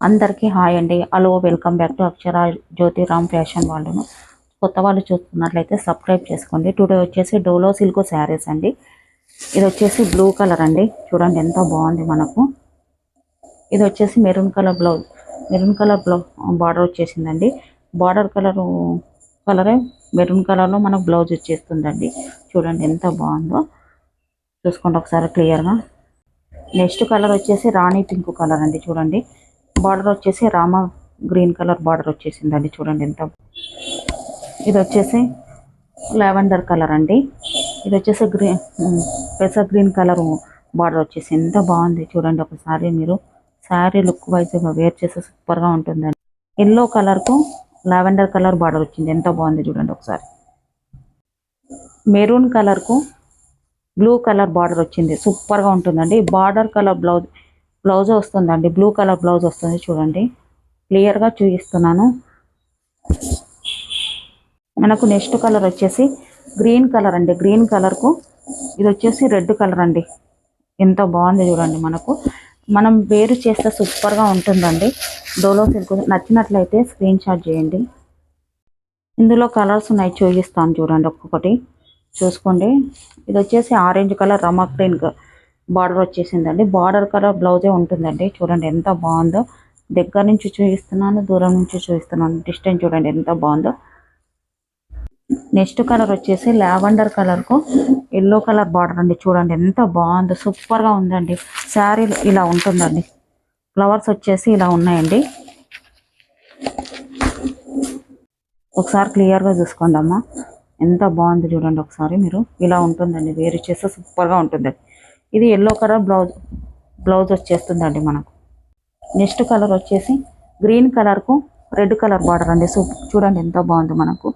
అందరికీ హాయ్ అండి. Hello, welcome back to Akshara Jyothiram fashion వాళ్ళను. కొత్త వాళ్ళు చూస్తున్నట్లయితే సబ్స్క్రైబ్ చేసుకోండి. టుడే వచ్చేసి డోలో సిల్క్ శారీస్ అండి. ఇది వచ్చేసి బ్లూ కలర్ అండి. చూడండి ఎంత బాగుంది మనకు. ఇది వచ్చేసి మెరూన్ కలర్ బార్డర్ వచ్చేసిందండి. బార్డర్ కలరే మెరూన్ కలర్లో మనకు బ్లౌజ్ వచ్చేస్తుందండి. చూడండి ఎంత బాగుందో, చూసుకోండి ఒకసారి క్లియర్గా. నెక్స్ట్ కలర్ వచ్చేసి రాణి పింక్ కలర్ అండి. చూడండి బార్డర్ వచ్చేసి రామా గ్రీన్ కలర్ బార్డర్ వచ్చేసిందండి. చూడండి ఎంత. ఇది వచ్చేసి లావెండర్ కలర్ అండి. ఇది వచ్చేసి పెసర్ గ్రీన్ కలర్ బార్డర్ వచ్చేసి ఎంత బాగుంది చూడండి. ఒకసారి మీరు శారీ లుక్ వైజ్గా వేర్ చేస్తే సూపర్గా ఉంటుందండి. ఎల్లో కలర్కు లావెండర్ కలర్ బార్డర్ వచ్చింది, ఎంత బాగుంది చూడండి ఒకసారి. మెరూన్ కలర్కు బ్లూ కలర్ బార్డర్ వచ్చింది, సూపర్గా ఉంటుందండి. బార్డర్ కలర్ బ్లౌజ్ వస్తుందండి, బ్లూ కలర్ బ్లౌజ్ వస్తుంది. చూడండి క్లియర్గా చూపిస్తున్నాను. మనకు నెక్స్ట్ కలర్ వచ్చేసి గ్రీన్ కలర్ అండి. గ్రీన్ కలర్కు ఇది వచ్చేసి రెడ్ కలర్ అండి. ఎంత బాగుంది చూడండి. మనం వేరు చేస్తే సూపర్గా ఉంటుందండి. డోలో సిల్క్ నచ్చినట్లయితే స్క్రీన్ షాట్ చేయండి. ఇందులో కలర్స్ ఉన్నాయి, చూపిస్తాను చూడండి ఒక్కొక్కటి చూసుకోండి. ఇది వచ్చేసి ఆరెంజ్ కలర్ రమా గ్రీన్ బార్డర్ వచ్చేసిందండి. బార్డర్ కలర్ బ్లౌజే ఉంటుందండి. చూడండి ఎంత బాగుందో. దగ్గర నుంచి చూపిస్తున్నాను, దూరం నుంచి చూపిస్తున్నాను. డిస్టెన్స్ చూడండి ఎంత బాగుందో. నెక్స్ట్ కలర్ వచ్చేసి లావెండర్ కలర్కు ఎల్లో కలర్ బార్డర్ అండి. చూడండి ఎంత బాగుందో, సూపర్గా ఉందండి. శారీ ఇలా ఉంటుందండి. ఫ్లవర్స్ వచ్చేసి ఇలా ఉన్నాయండి. ఒకసారి క్లియర్గా చూసుకోండి అమ్మా, ఎంత బాగుంది చూడండి ఒకసారి మీరు. ఇలా ఉంటుందండి, వేరు చేస్తే సూపర్గా ఉంటుందండి. ఇది ఎల్లో కలర్ బ్లౌజ్ వచ్చేస్తుందండి మనకు. నెక్స్ట్ కలర్ వచ్చేసి గ్రీన్ కలర్కు రెడ్ కలర్ బార్డర్ అండి. చూడండి ఎంత బాగుంది మనకు.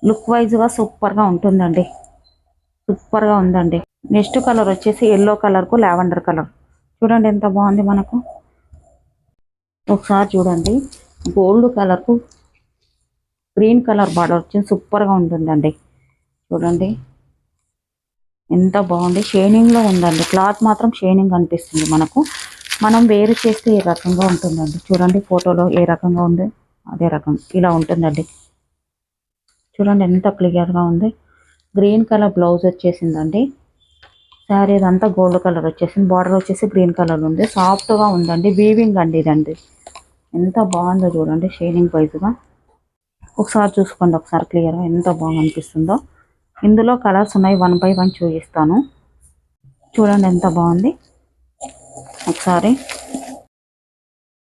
లుక్ వైజ్గా సూపర్గా ఉంటుందండి, సూపర్గా ఉందండి. నెక్స్ట్ కలర్ వచ్చేసి ఎల్లో కలర్కు లావెండర్ కలర్. చూడండి ఎంత బాగుంది మనకు. ఒకసారి చూడండి, గోల్డ్ కలర్కు గ్రీన్ కలర్ బార్డర్ వచ్చింది, సూపర్గా ఉంటుందండి. చూడండి ఎంత బాగుంది. షైనింగ్లో ఉందండి. క్లాత్ మాత్రం షైనింగ్ అనిపిస్తుంది మనకు. మనం వేరు చేస్తే ఏ రకంగా ఉంటుందండి. చూడండి ఫోటోలో ఏ రకంగా ఉంది అదే రకం ఇలా ఉంటుందండి. చూడండి ఎంత క్లియర్గా ఉంది. గ్రీన్ కలర్ బ్లౌజ్ వచ్చేసిందండి. శారీ ఇదంతా గోల్డ్ కలర్ వచ్చేసింది. బార్డర్ వచ్చేసి గ్రీన్ కలర్ ఉంది, సాఫ్ట్గా ఉందండి. వీవింగ్ అండి ఇదండి. ఎంత బాగుందో చూడండి షైనింగ్ వైజ్గా. ఒకసారి చూసుకోండి ఒకసారి క్లియర్గా ఎంత బాగా అనిపిస్తుందో. ఇందులో కలర్స్ ఉన్నాయి, 1 by 1 చూపిస్తాను. చూడండి ఎంత బాగుంది. ఒకసారి